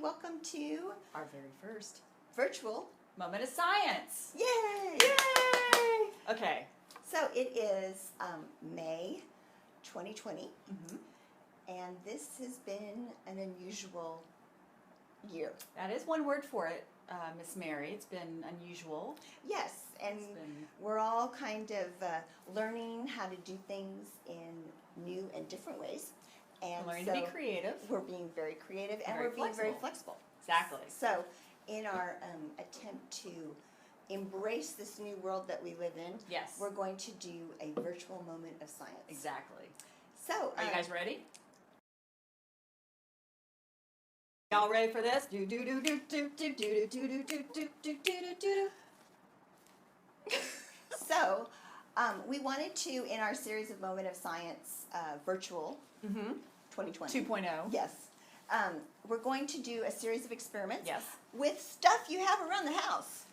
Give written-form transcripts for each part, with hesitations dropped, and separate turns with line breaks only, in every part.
welcome to
our very first
virtual
moment of science.
Yay!
Yay! Okay.
So it is May 2020, and this has been an unusual year.
That is one word for it, Miss Mary. It's been unusual.
Yes, and we're all kind of learning how to do things in new and different ways. And
learning
so
to be creative.
We're being very creative and
Very
we're being very
flexible.
flexible.
Exactly.
So in our attempt to embrace this new world that we live in,
yes,
we're going to do a virtual moment of science.
Exactly.
So
are you guys ready? Y'all ready for this? Do do do do do do do do do do do do do do.
So we wanted to, in our series of Moment of Science virtual 2020
2.0.
Yes. We're going to do a series of experiments
Yes.
with stuff you have around the house.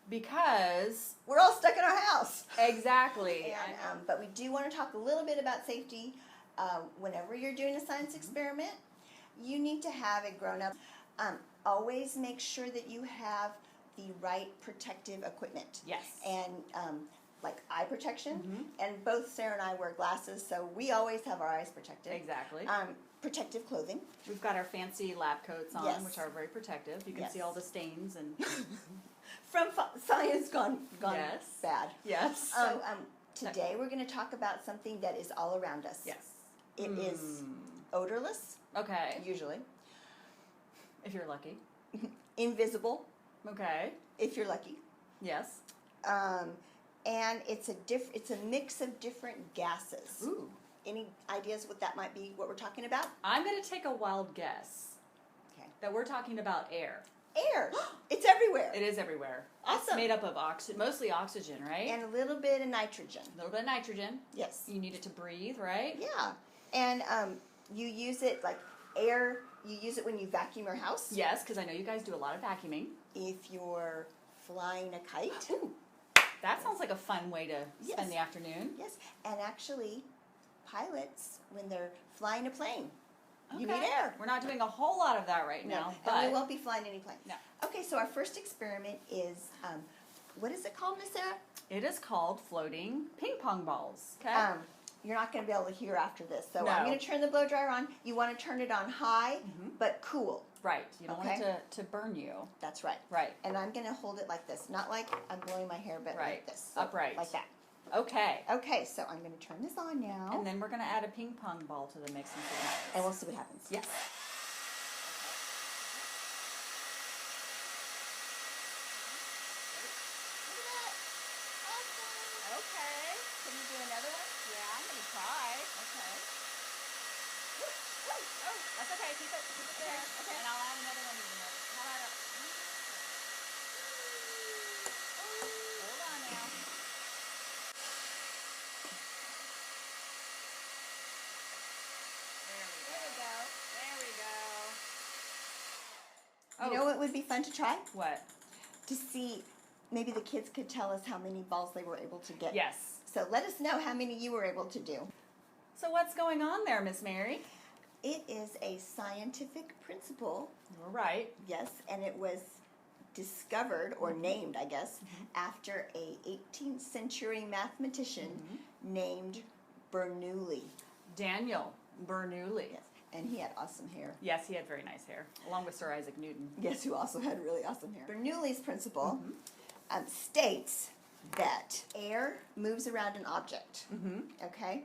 Because
we're all stuck in our house.
Exactly.
And, but we do want to talk a little bit about safety. Whenever you're doing a science experiment, you need to have a grown-up. Always make sure that you have the right protective equipment.
Yes.
And like eye protection. And both Sarah and I wear glasses, so we always have our eyes protected.
Exactly.
Protective clothing.
We've got our fancy lab coats on,
yes.
which are very protective. You can
yes.
see all the stains and
from science gone
yes.
bad.
Yes.
So today we're going to talk about something that is all around us.
Yes.
It is odorless.
Okay.
Usually.
If you're lucky.
Invisible.
Okay.
If you're lucky.
Yes.
And it's a mix of different gases.
Ooh.
Any ideas what that might be, what we're talking about?
I'm going to take a wild guess.
Okay.
That we're talking about air.
Air. It's everywhere.
It is everywhere.
Awesome.
It's made up of mostly oxygen, right?
And a little bit of nitrogen.
A little bit of nitrogen.
Yes.
You need it to breathe, right?
Yeah. And you use it like air, you use it when you vacuum your house.
Yes, because I know you guys do a lot of vacuuming.
If you're flying a kite.
Ooh. That sounds like a fun way to spend the afternoon.
Yes. And actually, pilots, when they're flying a plane,
okay.
you need air.
We're not doing a whole lot of that right now. But
and we won't be flying any plane.
No.
Okay, so our first experiment is, what is it called, Miss Sarah?
It is called floating ping pong balls. Okay.
You're not going to be able to hear after this. So
no.
I'm going to turn the blow dryer on. You want to turn it on high, but cool.
Right. You don't want it to burn you.
That's right.
Right.
And I'm going to hold it like this. Not like I'm blowing my hair, but like this. So
upright.
Like that.
Okay.
Okay, so I'm going to turn this on now.
And then we're going to add a ping pong ball to the mix and see what happens.
And we'll see what happens.
Yes. Okay. Can you do another one? Yeah, I'm going to try. Okay. Oh, that's okay. Keep it there. Okay. And I'll add another one in there. How about a... Hold on now. There we go. There we go.
You know what would be fun to try?
What?
To see, maybe the kids could tell us how many balls they were able to get.
Yes.
So let us know how many you were able to do.
So what's going on there, Miss Mary?
It is a scientific principle.
You're right.
Yes, and it was discovered, or named, I guess, after a 18th century mathematician named Bernoulli.
Daniel Bernoulli.
Yes, and he had awesome hair.
Yes, he had very nice hair, along with Sir Isaac Newton.
Yes, who also had really awesome hair. Bernoulli's principle states that air moves around an object, okay?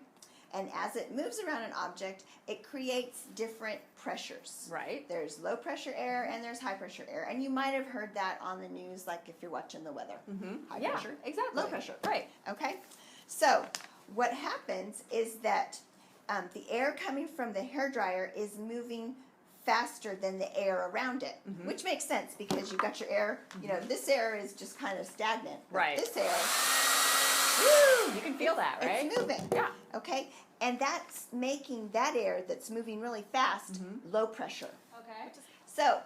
And as it moves around an object, it creates different pressures.
Right.
There's low pressure air and there's high pressure air. And you might have heard that on the news, like if you're watching the weather. High pressure.
Exactly.
Low pressure.
Right.
Okay? So what happens is that the air coming from the hairdryer is moving faster than the air around it, which makes sense because you've got your air, you know, this air is just kind of stagnant.
Right.
This air,
woo, you can feel that, right?
It's moving.
Yeah.
Okay? And that's making that air that's moving really fast low pressure.
Okay.
So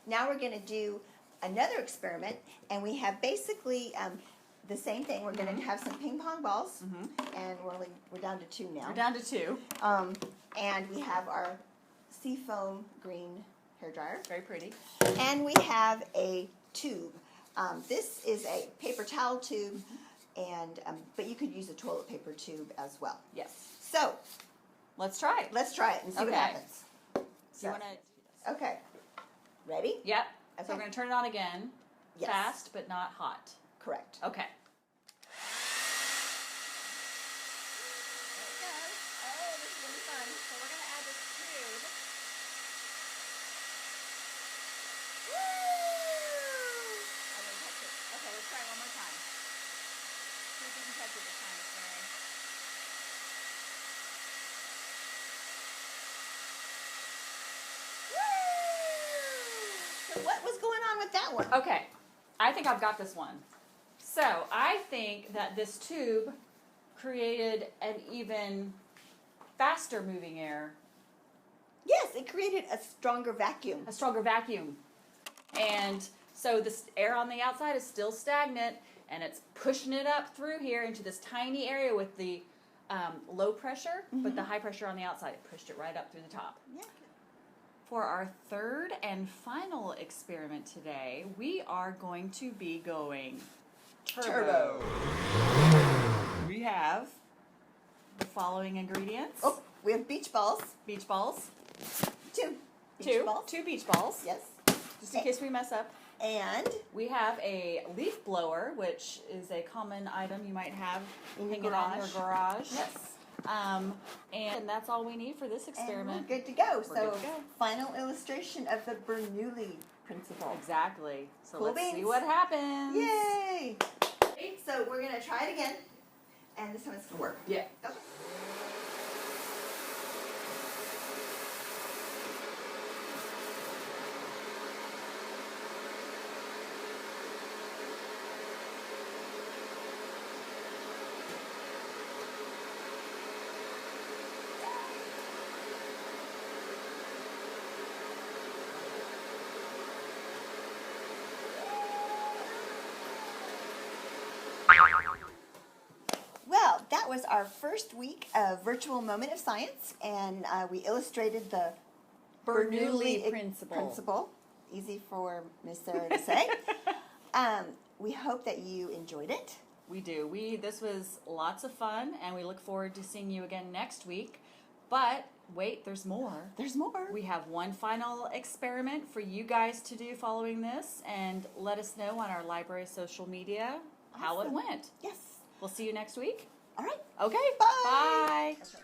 now we're going to do another experiment, and we have basically the same thing. We're going to have some ping pong balls, and we're down to 2 now.
We're down to 2.
And we have our seafoam green hairdryer.
Very pretty.
And we have a tube. This is a paper towel tube, and but you could use a toilet paper tube as well.
Yes.
So
Let's try it.
let's try it and see what
Okay.
happens.
Do
So,
you want to?
okay. Ready?
Yep.
Okay.
So we're going to turn it on again.
Yes.
Fast, but not hot.
Correct.
Okay.
There it goes. Oh, this is really fun.
So we're going to add this tube.
Woo!
I didn't touch it. Okay, let's try it one more time. See if you can touch it this time, Miss Mary.
So what was going on with that one?
Okay, I think I've got this one. So I think that this tube created an even faster moving air,
Yes, it created a stronger vacuum.
a stronger vacuum. And so this air on the outside is still stagnant, and it's pushing it up through here into this tiny area with the low pressure, but the high pressure on the outside. It pushed it right up through the top.
Yeah.
For our third and final experiment today, we are going to be going turbo. We have the following ingredients.
Oh, we have beach balls.
Beach balls.
Two. Beach balls.
Two beach balls.
Yes.
Just in case we mess up.
And
We have a leaf blower, which is a common item you might have
In your
hanging out in your garage.
yes.
And that's all we need for this
And
experiment.
we're good to go.
We're
So,
good to go.
final illustration of the Bernoulli principle.
Exactly. So
Cool
let's see
beans.
what happens.
Yay! So we're gonna try it again, and this time it's gonna work.
Yeah.
Okay. Well, that was our first week of Virtual Moment of Science, and we illustrated the
Bernoulli principle.
Easy for Miss Sarah to say. We hope that you enjoyed it.
We do. This was lots of fun, and we look forward to seeing you again next week. But wait, there's more.
There's more.
We have one final experiment for you guys to do following this, and let us know on our library social media how it
Awesome.
went.
Yes.
We'll see you next week.
All right.
Okay.
Bye.
Bye.
Okay.